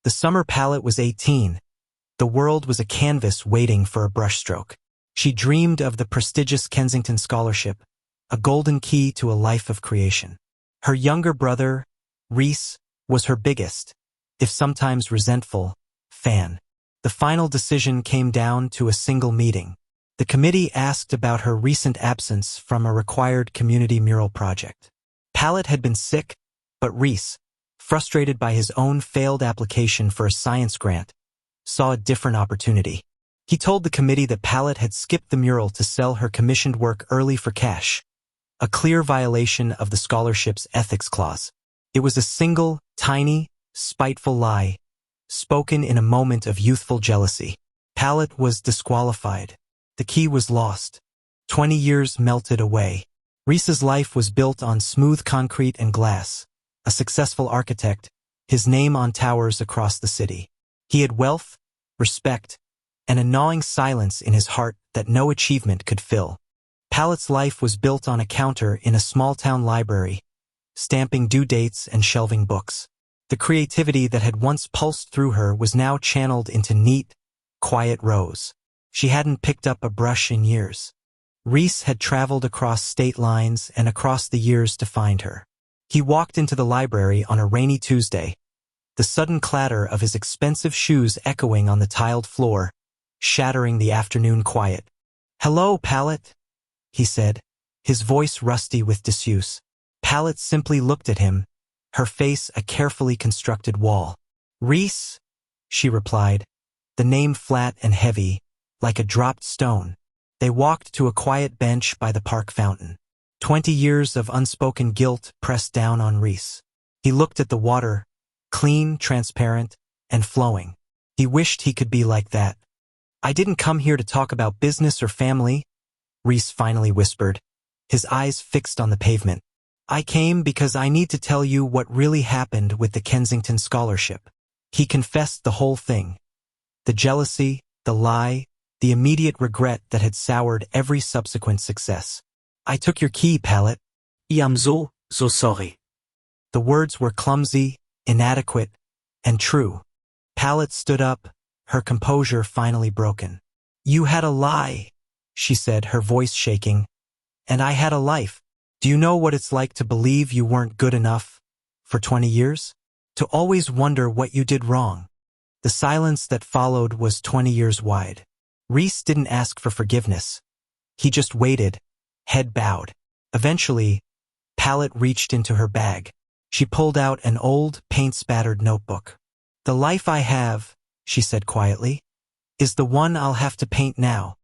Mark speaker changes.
Speaker 1: The summer Pallet was 18. The world was a canvas waiting for a brushstroke. She dreamed of the prestigious Kensington Scholarship, a golden key to a life of creation. Her younger brother, Reese, was her biggest, if sometimes resentful, fan. The final decision came down to a single meeting. The committee asked about her recent absence from a required community mural project. Pallet had been sick, but Reese, frustrated by his own failed application for a science grant, saw a different opportunity. He told the committee that Pallet had skipped the mural to sell her commissioned work early for cash, a clear violation of the scholarship's ethics clause. It was a single, tiny, spiteful lie, spoken in a moment of youthful jealousy. Pallet was disqualified. The key was lost. 20 years melted away. Reese's life was built on smooth concrete and glass. A successful architect, his name on towers across the city. He had wealth, respect, and a gnawing silence in his heart that no achievement could fill. Pallet's life was built on a counter in a small-town library, stamping due dates and shelving books. The creativity that had once pulsed through her was now channeled into neat, quiet rows. She hadn't picked up a brush in years. Reese had traveled across state lines and across the years to find her. He walked into the library on a rainy Tuesday, the sudden clatter of his expensive shoes echoing on the tiled floor, shattering the afternoon quiet. "Hello, Pallet," he said, his voice rusty with disuse. Pallet simply looked at him, her face a carefully constructed wall. "Reese," she replied, the name flat and heavy, like a dropped stone. They walked to a quiet bench by the park fountain. 20 years of unspoken guilt pressed down on Reese. He looked at the water, clean, transparent, and flowing. He wished he could be like that. "I didn't come here to talk about business or family," Reese finally whispered, his eyes fixed on the pavement. "I came because I need to tell you what really happened with the Kensington Scholarship." He confessed the whole thing. The jealousy, the lie, the immediate regret that had soured every subsequent success. "I took your key, Pallet."
Speaker 2: I am so sorry.
Speaker 1: The words were clumsy, inadequate, and true. Pallet stood up, her composure finally broken. "You had a lie," she said, her voice shaking, "and I had a life. Do you know what it's like to believe you weren't good enough for 20 years? To always wonder what you did wrong?" The silence that followed was 20 years wide. Reese didn't ask for forgiveness. He just waited, head bowed. Eventually, Pallet reached into her bag. She pulled out an old, paint-spattered notebook. "The life I have," she said quietly, "is the one I'll have to paint now.